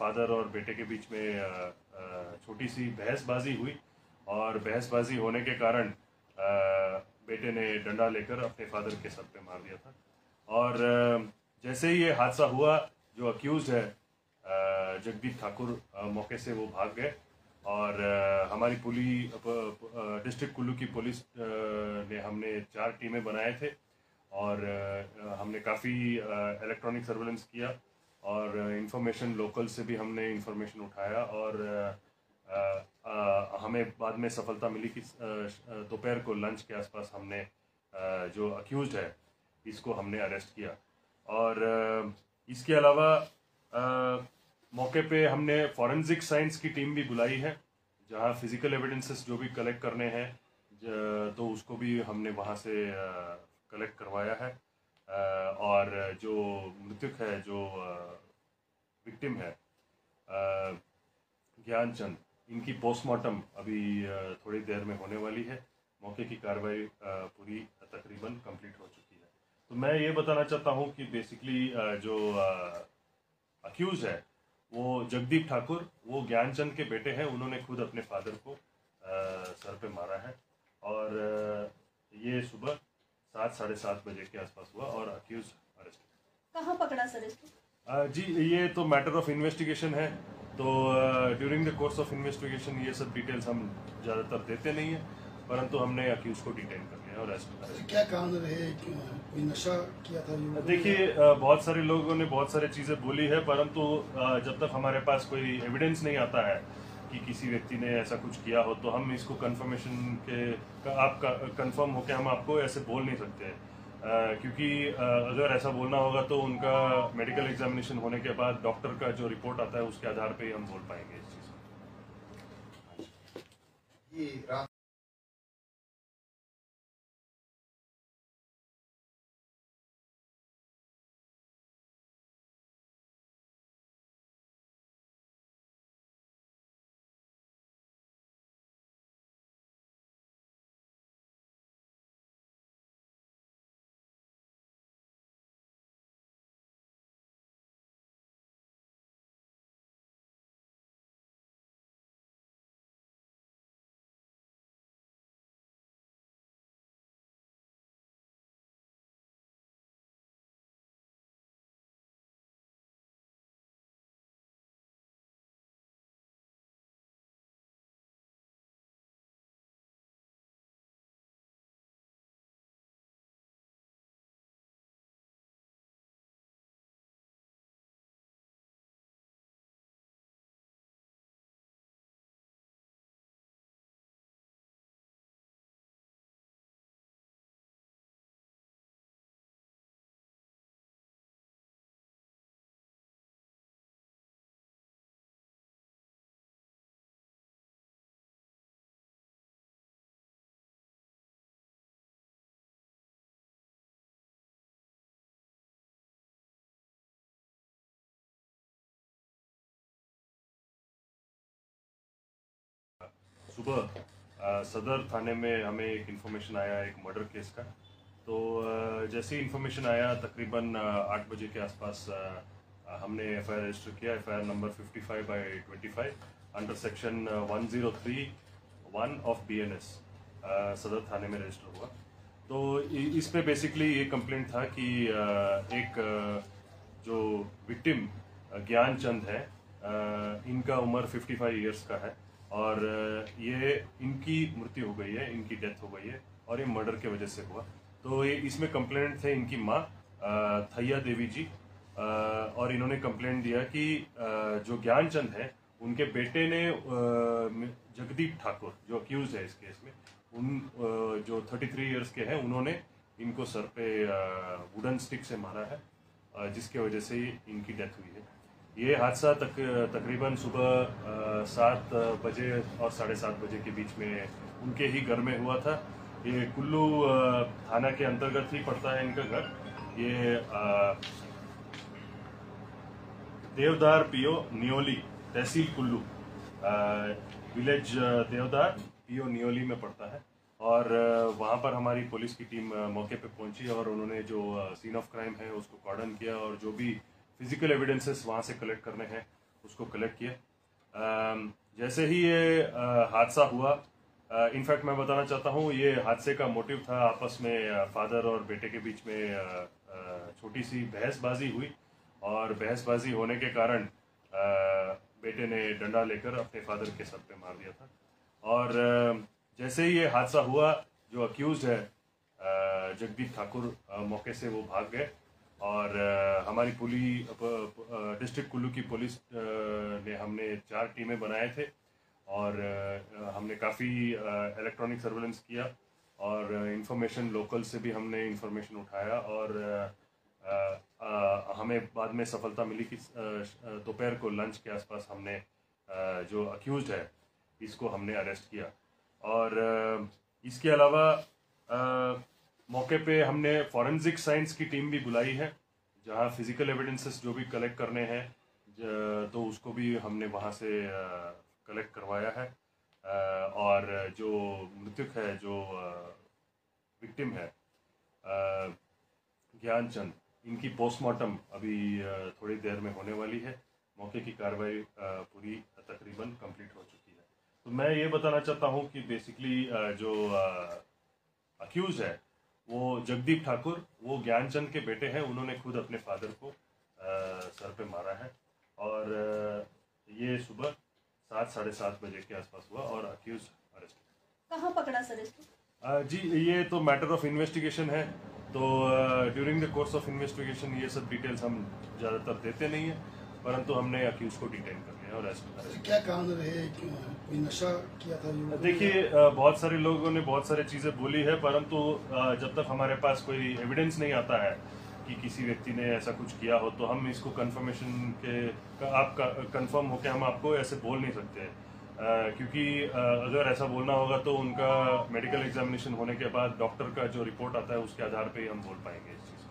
Father और बेटे के बीच में छोटी सी बहसबाजी हुई और बहसबाजी होने के कारण बेटे ने डंडा लेकर अपने फादर के सर पे मार दिया था। और जैसे ही ये हादसा हुआ, जो अक्यूज है जगदीप ठाकुर, मौके से वो भाग गए और हमारी डिस्ट्रिक्ट कुल्लू की पुलिस ने हमने 4 टीमें बनाए थे और हमने काफ़ी इलेक्ट्रॉनिक सर्वेलेंस किया और इंफॉर्मेशन लोकल से भी हमने इंफॉर्मेशन उठाया और हमें बाद में सफलता मिली कि दोपहर को लंच के आसपास हमने जो अक्यूज्ड है इसको हमने अरेस्ट किया। और इसके अलावा मौके पे हमने फॉरेंसिक साइंस की टीम भी बुलाई है, जहां फिजिकल एविडेंसेस जो भी कलेक्ट करने हैं तो उसको भी हमने वहां से कलेक्ट करवाया है। और जो मृतक है, जो विक्टिम है ज्ञानचंद, इनकी पोस्टमार्टम अभी थोड़ी देर में होने वाली है। मौके की कार्रवाई पूरी तकरीबन कंप्लीट हो चुकी है। तो मैं ये बताना चाहता हूँ कि बेसिकली जो अक्यूज है वो जगदीप ठाकुर, वो ज्ञानचंद के बेटे हैं। उन्होंने खुद अपने फादर को सर पे मारा है और ये सुबह 7-7:30 बजे के आसपास हुआ और अक्यूज अरेस्ट। कहाँ पकड़ा सर इसको? जी ये तो मैटर ऑफ इन्वेस्टिगेशन है, तो during the course of investigation ये सब डिटेल्स हम ज़्यादातर देते नहीं है, परंतु हमने अक्यूज को डिटेन कर लिया और अरेस्ट। क्या कारण रहे, कोई नशा किया था? देखिए बहुत सारे लोगों ने बहुत सारी चीज़ें बोली है, परंतु जब तक हमारे पास कोई एविडेंस नहीं आता है कि किसी व्यक्ति ने ऐसा कुछ किया हो, तो हम इसको कंफर्मेशन के आप कंफर्म होकर हम आपको ऐसे बोल नहीं सकते। क्योंकि अगर ऐसा बोलना होगा तो उनका मेडिकल एग्जामिनेशन होने के बाद डॉक्टर का जो रिपोर्ट आता है उसके आधार पे ही हम बोल पाएंगे इस चीज़ को। सुबह सदर थाने में हमें एक इन्फॉर्मेशन आया एक मर्डर केस का। तो जैसे ही इन्फॉर्मेशन आया तकरीबन 8 बजे के आसपास हमने एफआईआर रजिस्टर किया। FIR number 55/25 under section 103(1) of BNS सदर थाने में रजिस्टर हुआ। तो इस पे बेसिकली ये कंप्लेंट था कि एक जो विक्टिम ज्ञानचंद है, इनका उम्र 55 इयर्स का है और ये इनकी मृत्यु हो गई है, इनकी डेथ हो गई है और ये मर्डर के वजह से हुआ। तो ये इसमें कंप्लेंट थे इनकी माँ थैया देवी जी, और इन्होंने कंप्लेंट दिया कि जो ज्ञानचंद है उनके बेटे ने जगदीप ठाकुर जो अक्यूज है इस केस में, उन जो 33 इयर्स के हैं, उन्होंने इनको सर पे वुडन स्टिक से मारा है, जिसके वजह से इनकी डेथ हुई है। ये हादसा तकरीबन सुबह 7 बजे और 7:30 बजे के बीच में उनके ही घर में हुआ था। ये कुल्लू थाना के अंतर्गत ही पड़ता है इनका घर। ये देवदार पीओ नियोली, तहसील कुल्लू, विलेज देवदार पीओ नियोली में पड़ता है। और वहाँ पर हमारी पुलिस की टीम मौके पे पहुंची और उन्होंने जो सीन ऑफ क्राइम है उसको कॉर्डन किया और जो भी फिजिकल एविडेंसेस वहाँ से कलेक्ट करने हैं उसको कलेक्ट किया। जैसे ही ये हादसा हुआ, इनफैक्ट मैं बताना चाहता हूँ ये हादसे का मोटिव था आपस में फादर और बेटे के बीच में छोटी सी बहसबाजी हुई, और बहसबाजी होने के कारण बेटे ने डंडा लेकर अपने फादर के सर पे मार दिया था। और जैसे ही ये हादसा हुआ, जो अक्यूज है जगदीप ठाकुर, मौके से वो भाग गए, और हमारी डिस्ट्रिक्ट कुल्लू की पुलिस ने हमने 4 टीमें बनाए थे, और हमने काफ़ी इलेक्ट्रॉनिक सर्वेलेंस किया, और इंफॉर्मेशन लोकल से भी हमने इंफॉर्मेशन उठाया, और हमें बाद में सफलता मिली कि दोपहर को लंच के आसपास हमने जो अक्यूज्ड है इसको हमने अरेस्ट किया। और इसके अलावा मौके पे हमने फॉरेंसिक साइंस की टीम भी बुलाई है, जहां फिजिकल एविडेंसेस जो भी कलेक्ट करने हैं तो उसको भी हमने वहां से कलेक्ट करवाया है। और जो मृतक है, जो विक्टिम है ज्ञानचंद, इनकी पोस्टमार्टम अभी थोड़ी देर में होने वाली है। मौके की कार्रवाई पूरी तकरीबन कंप्लीट हो चुकी है। तो मैं ये बताना चाहता हूँ कि बेसिकली जो अक्यूज है वो जगदीप ठाकुर, वो ज्ञानचंद के बेटे हैं। उन्होंने खुद अपने फादर को सर पे मारा है, और ये सुबह 7-7:30 बजे के आसपास हुआ, और अक्यूज अरेस्ट। कहाँ पकड़ा सर इसको? जी, ये तो मैटर ऑफ इन्वेस्टिगेशन है, तो during the course of investigation ये सब डिटेल्स हम ज़्यादातर देते नहीं हैं, परंतु हमने अक्यूज को डिटेन कर लिया और अरेस्ट। क्या कारण रहे, कोई नशा किया था? देखिए, बहुत सारे लोगों ने बहुत सारी चीज़ें बोली है, परंतु जब तक हमारे पास कोई एविडेंस नहीं आता है कि किसी व्यक्ति ने ऐसा कुछ किया हो, तो हम इसको कंफर्मेशन के आपका कंफर्म होकर हम आपको ऐसे बोल नहीं सकते। क्योंकि अगर ऐसा बोलना होगा तो उनका मेडिकल एग्जामिनेशन होने के बाद डॉक्टर का जो रिपोर्ट आता है उसके आधार पे ही हम बोल पाएंगे इस चीज़।